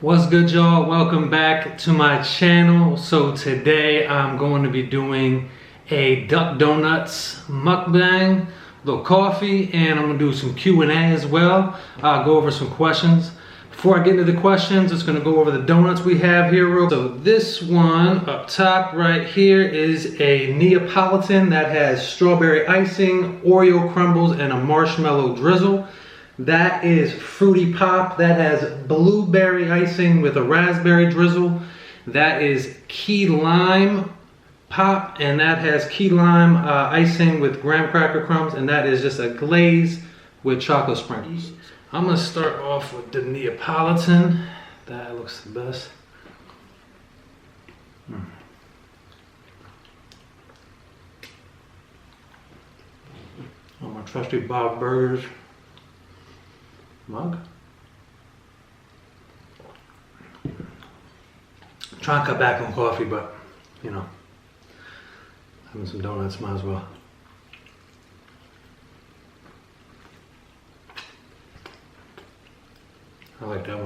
What's good, y'all? Welcome back to my channel. So today I'm going to be doing a duck donuts mukbang, a little coffee, and I'm gonna do some Q&A as well. I'll go over some questions. Before I get into the questions, just gonna go over the donuts we have here. So this one up top right here is a Neapolitan that has strawberry icing, Oreo crumbles, and a marshmallow drizzle. That is Fruity Pop. That has blueberry icing with a raspberry drizzle. That is Key Lime Pop, and that has key lime icing with graham cracker crumbs, and that is just a glaze with chocolate sprinkles. I'm gonna start off with the Neapolitan. That looks the best. On my trusty Bob Burgers mug. Trying to cut back on coffee, but you know, having some donuts might as well. I like that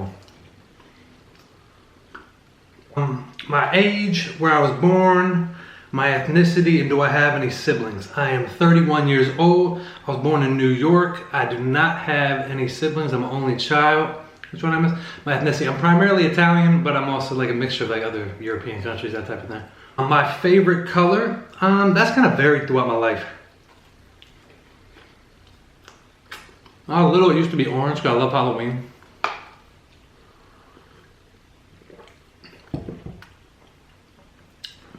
one. My age, where I was born, my ethnicity, and do I have any siblings? I am 31 years old. I was born in New York. I do not have any siblings. I'm an only child. Which one I miss? My ethnicity. I'm primarily Italian, but I'm also like a mixture of like other European countries, that type of thing. My favorite color, that's kind of varied throughout my life. A little, it used to be orange because I love Halloween.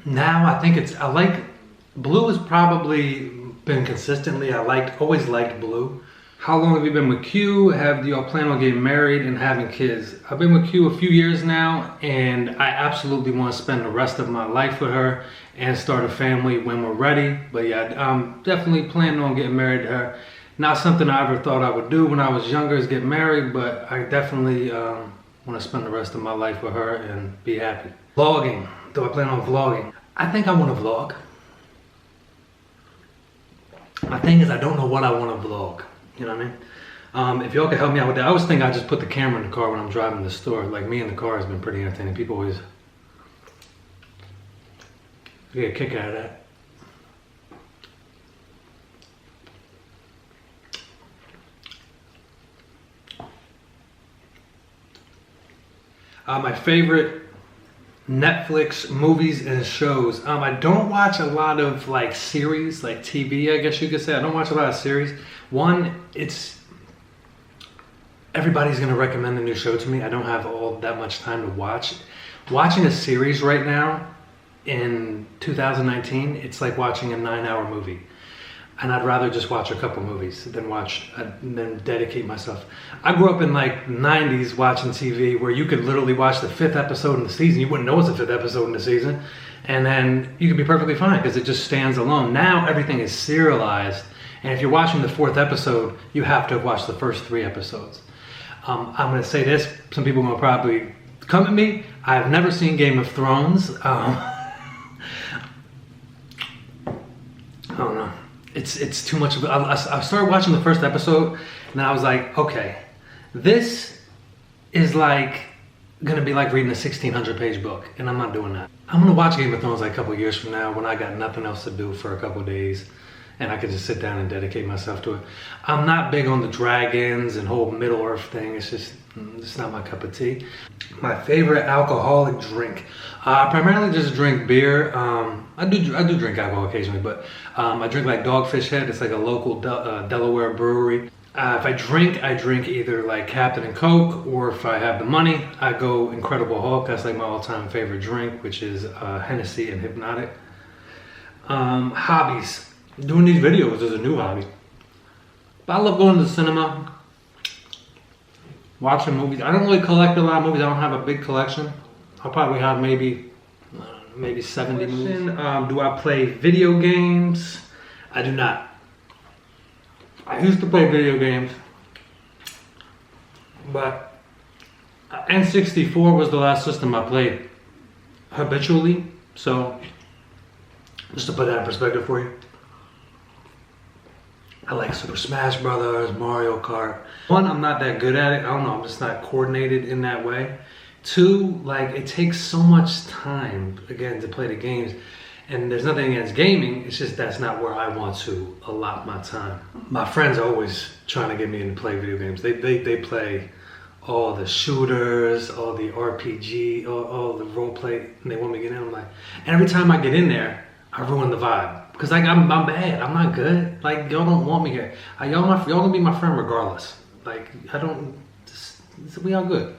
Now I think I like, blue has probably been consistently, always liked blue. How long have you been with Q? Do y'all plan on getting married and having kids? I've been with Q a few years now, and I absolutely want to spend the rest of my life with her and start a family when we're ready. But yeah, I'm definitely planning on getting married to her. Not something I ever thought I would do when I was younger is get married, but I definitely want to spend the rest of my life with her and be happy. Vlogging. Do I plan on vlogging? I think I want to vlog. My thing is I don't know what I want to vlog. You know what I mean? If y'all could help me out with that. I always think I just put the camera in the car when I'm driving to the store. Like, me in the car has been pretty entertaining. People always get a kick out of that. My favorite Netflix movies and shows. I don't watch a lot of like series, like TV, I guess you could say. I don't watch a lot of series. One, everybody's gonna recommend a new show to me. I don't have all that much time to watch. Watching a series right now in 2019, it's like watching a 9-hour movie. And I'd rather just watch a couple movies than dedicate myself. I grew up in like 90s watching TV where you could literally watch the 5th episode in the season. You wouldn't know it's the 5th episode in the season. And then you could be perfectly fine because it just stands alone. Now everything is serialized. And if you're watching the 4th episode, you have to have watched the first 3 episodes. I'm gonna say this, some people will probably come at me. I've never seen Game of Thrones. I don't know. It's too much of it. I started watching the first episode and then I was like, okay, this is like gonna be like reading a 1,600 page book, and I'm not doing that. I'm gonna watch Game of Thrones like a couple years from now when I got nothing else to do for a couple days and I could just sit down and dedicate myself to it. I'm not big on the dragons and whole Middle Earth thing. It's not my cup of tea. My favorite alcoholic drink. I primarily just drink beer. I do drink alcohol occasionally, but I drink like Dogfish Head. It's like a local Delaware brewery. If I drink either like Captain and Coke, or if I have the money, I go Incredible Hulk. That's like my all-time favorite drink, which is Hennessy and Hypnotic. Hobbies. Doing these videos is a new hobby. But I love going to the cinema, watching movies. I don't really collect a lot of movies. I don't have a big collection. I'll probably have maybe 70 movies. Do I play video games? I do not. I used to play video games, but N64 was the last system I played habitually. So, just to put that in perspective for you. I like Super Smash Brothers, Mario Kart. One, I'm not that good at it. I don't know, I'm just not coordinated in that way. Two, like it takes so much time again to play the games, and there's nothing against gaming. It's just that's not where I want to allot my time. My friends are always trying to get me to play video games. They play all the shooters, all the RPG, all the role play, and they want me to get in. I'm like, and every time I get in there, I ruin the vibe because like I'm bad. I'm not good. Like y'all don't want me here. Y'all gonna be my friend regardless. Like I don't. We all good.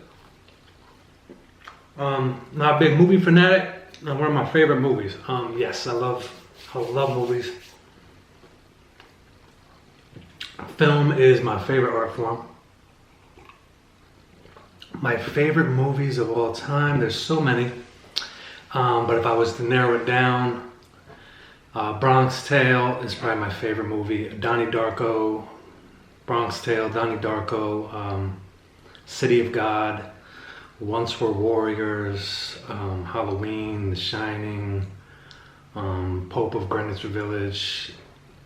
Not a big movie fanatic. One of my favorite movies. Yes, I love movies. Film is my favorite art form. My favorite movies of all time, there's so many. But if I was to narrow it down, Bronx Tale is probably my favorite movie. Donnie Darko, Bronx Tale, Donnie Darko, City of God, Once Were Warriors, Halloween, The Shining, Pope of Greenwich Village,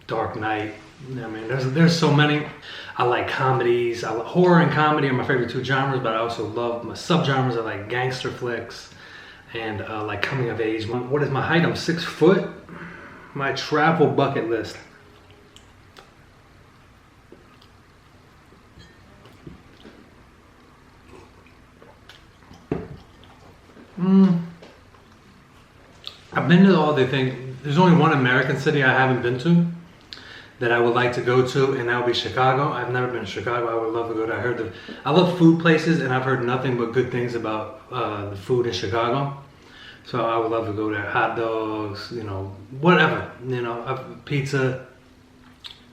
Dark Knight. I mean, there's so many. I like comedies. Horror and comedy are my favorite two genres, but I also love my subgenres. I like gangster flicks and like coming of age. What is my height? I'm 6 foot. My travel bucket list. I've been to all the things. There's only one American city I haven't been to that I would like to go to, and that would be Chicago. I've never been to Chicago. I would love to go there. I love food places, and I've heard nothing but good things about the food in Chicago. So I would love to go there. Hot dogs, you know, whatever, you know, pizza.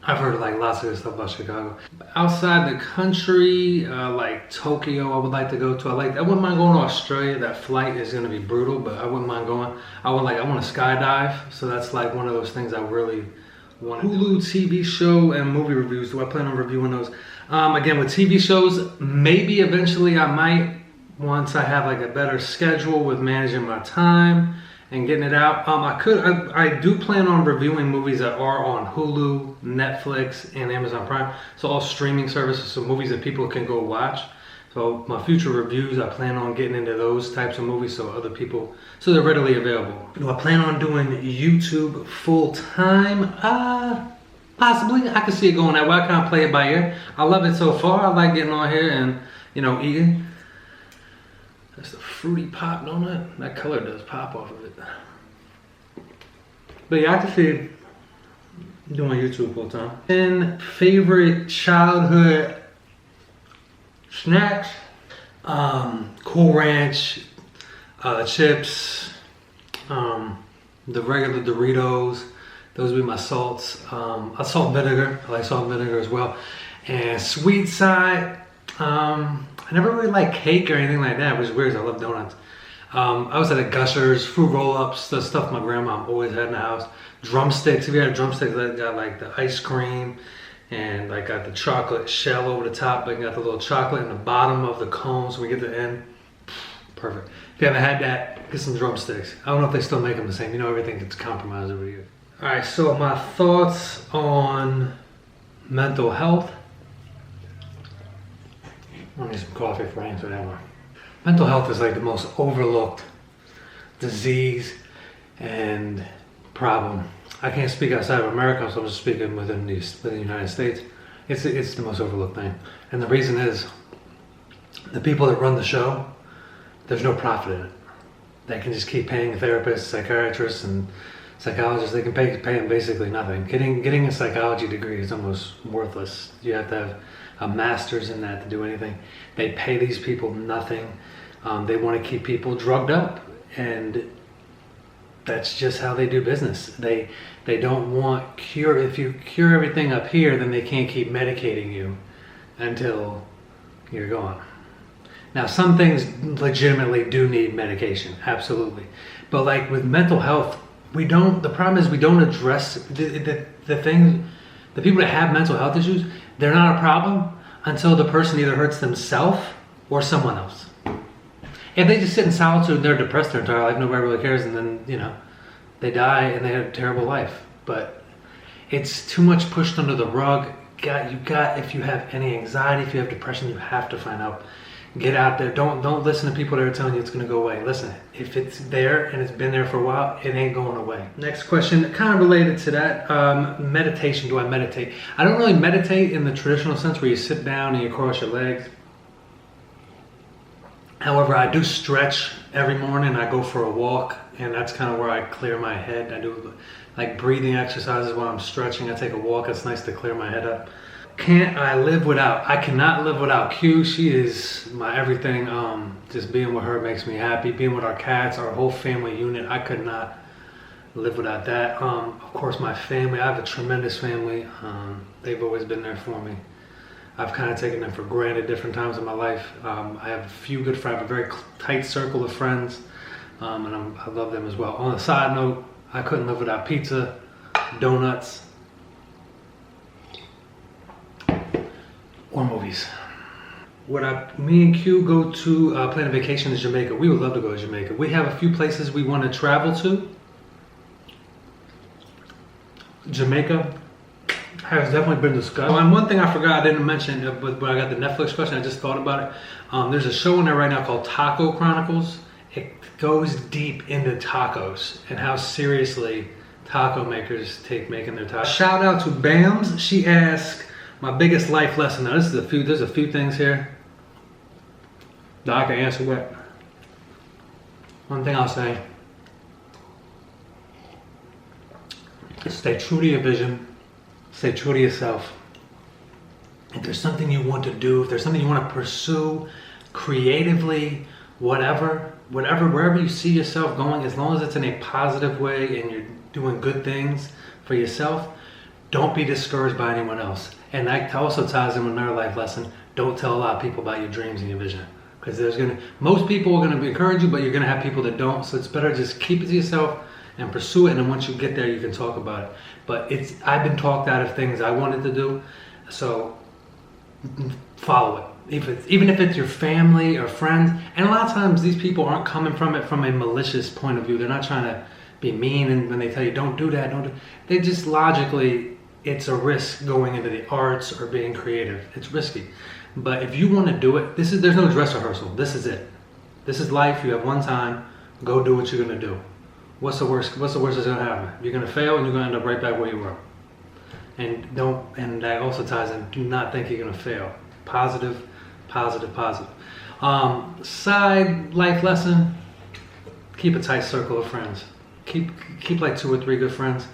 I've heard like lots of good stuff about Chicago. Outside the country, like Tokyo, I would like to go to. I wouldn't mind going to Australia. That flight is going to be brutal, but I wouldn't mind going. I want to skydive, so that's like one of those things I really want. Hulu TV show and movie reviews. Do I plan on reviewing those? Again, with TV shows, maybe eventually I might, once I have like a better schedule with managing my time and getting it out. I do plan on reviewing movies that are on Hulu, Netflix, and Amazon Prime. So all streaming services, so movies that people can go watch. So my future reviews, I plan on getting into those types of movies so other people, so they're readily available. Do I plan on doing YouTube full time? Possibly. I can see it going that way. I kind of play it by ear. I love it so far. I like getting on here and, you know, eating. That's the fruity pop donut. That color does pop off of it. But yeah, I can see doing YouTube full time. And favorite childhood snacks? Cool Ranch, chips, the regular Doritos. Those would be my salts. Salt and vinegar. I like salt and vinegar as well. And sweet side, I never really liked cake or anything like that, which is weird because I love donuts. I was at a Gushers, fruit roll-ups, the stuff my grandma always had in the house. Drumsticks, if you had drumsticks, I got like the ice cream and I got the chocolate shell over the top, but I got the little chocolate in the bottom of the cone so we get to the end. Perfect. If you haven't had that, get some drumsticks. I don't know if they still make them the same. You know, everything gets compromised over here. All right, so my thoughts on mental health. I need some coffee for answer that one. Mental health is like the most overlooked disease and problem. I can't speak outside of America, so I'm just speaking within the United States. It's the most overlooked thing. And the reason is, the people that run the show, there's no profit in it. They can just keep paying therapists, psychiatrists, and psychologists. They can pay them basically nothing. Getting a psychology degree is almost worthless. You have to have a master's in that to do anything. They pay these people nothing. They want to keep people drugged up, and that's just how they do business. They don't want cure. If you cure everything up here, then they can't keep medicating you until you're gone. Now, some things legitimately do need medication, absolutely. But like with mental health, the problem is we don't address the things, the people that have mental health issues, they're not a problem until the person either hurts themselves or someone else. If they just sit in solitude and they're depressed their entire life, nobody really cares, and then, you know, they die and they have a terrible life. But it's too much pushed under the rug. If you have any anxiety, if you have depression, you have to find out. Get out there. Don't listen to people that are telling you it's going to go away. Listen, if it's there and it's been there for a while, it ain't going away. Next question, kind of related to that. Meditation. Do I meditate? I don't really meditate in the traditional sense where you sit down and you cross your legs. However, I do stretch every morning. I go for a walk, and that's kind of where I clear my head. I do like breathing exercises while I'm stretching. I take a walk. It's nice to clear my head up. Can't I live without? I cannot live without Q. She is my everything. Just being with her makes me happy. Being with our cats, our whole family unit, I could not live without that. Of course, my family. I have a tremendous family. They've always been there for me. I've kind of taken them for granted different times in my life. I have a few good friends, a very tight circle of friends, and I love them as well. On a side note, I couldn't live without pizza, donuts, or movies. Me and Q go to plan a vacation to Jamaica. We would love to go to Jamaica. We have a few places we want to travel to. Jamaica has definitely been discussed. And one thing I forgot, I didn't mention, but when I got the Netflix question, I just thought about it. There's a show on there right now called Taco Chronicles. It goes deep into tacos and how seriously taco makers take making their tacos. Shout out to Bams. She asked my biggest life lesson. Now there's a few things here that I can answer with. One thing I'll say, stay true to your vision. Stay true to yourself. If there's something you want to do, if there's something you want to pursue creatively, wherever you see yourself going, as long as it's in a positive way and you're doing good things for yourself, don't be discouraged by anyone else. And that also ties in with another life lesson. Don't tell a lot of people about your dreams and your vision. Because most people are going to encourage you, but you're going to have people that don't. So it's better just keep it to yourself and pursue it, and then once you get there, you can talk about it. But I've been talked out of things I wanted to do, so follow it. Even if it's your family or friends, and a lot of times these people aren't coming from it from a malicious point of view. They're not trying to be mean, and when they tell you don't do that, they just logically, it's a risk going into the arts or being creative. It's risky. But if you want to do it, there's no dress rehearsal. This is it. This is life. You have one time. Go do what you're going to do. What's the worst that's going to happen? You're going to fail and you're going to end up right back where you were. And that also ties in, do not think you're going to fail. Positive, positive, positive. Side life lesson, keep a tight circle of friends. Keep like 2 or 3 good friends.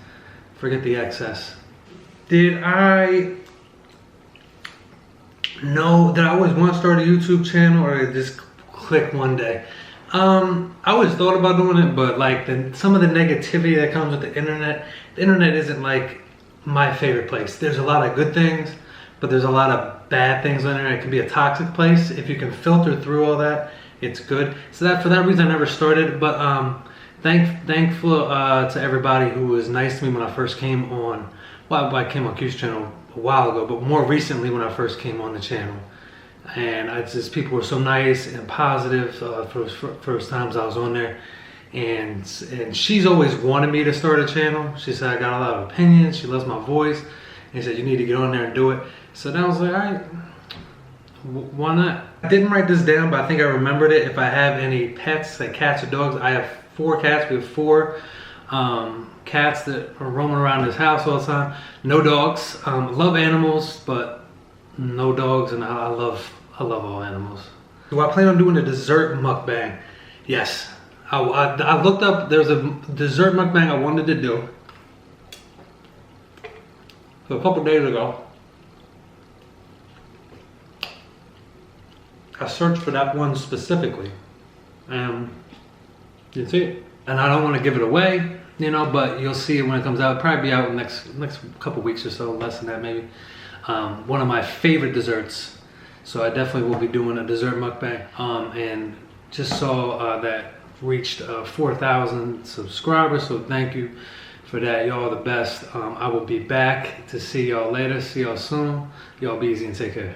Forget the excess. Did I always want to start a YouTube channel, or did it just click one day? I always thought about doing it, but like some of the negativity that comes with the internet isn't like my favorite place. There's a lot of good things, but there's a lot of bad things on there. It can be a toxic place. If you can filter through all that, it's good. So for that reason, I never started. But thankful to everybody who was nice to me when I first came on. Well, I came on Q's channel a while ago, but more recently when I first came on the channel. And people were so nice and positive for the first times I was on there. And she's always wanted me to start a channel. She said I got a lot of opinions. She loves my voice. And she said, you need to get on there and do it. So then I was like, all right, why not? I didn't write this down, but I think I remembered it. If I have any pets, like cats or dogs, I have 4 cats. We have 4 cats that are roaming around this house all the time. No dogs. Love animals, but no dogs, and I love all animals. Do I plan on doing a dessert mukbang? Yes. I looked up, there's a dessert mukbang I wanted to do. So a couple days ago, I searched for that one specifically, and you see it. And I don't want to give it away, but you'll see it when it comes out. It'll probably be out in the next couple weeks or so, less than that maybe. One of my favorite desserts, so I definitely will be doing a dessert mukbang. And just saw that reached 4,000 subscribers, so thank you for that. Y'all are the best. I will be back to see y'all later. See y'all soon. Y'all be easy and take care.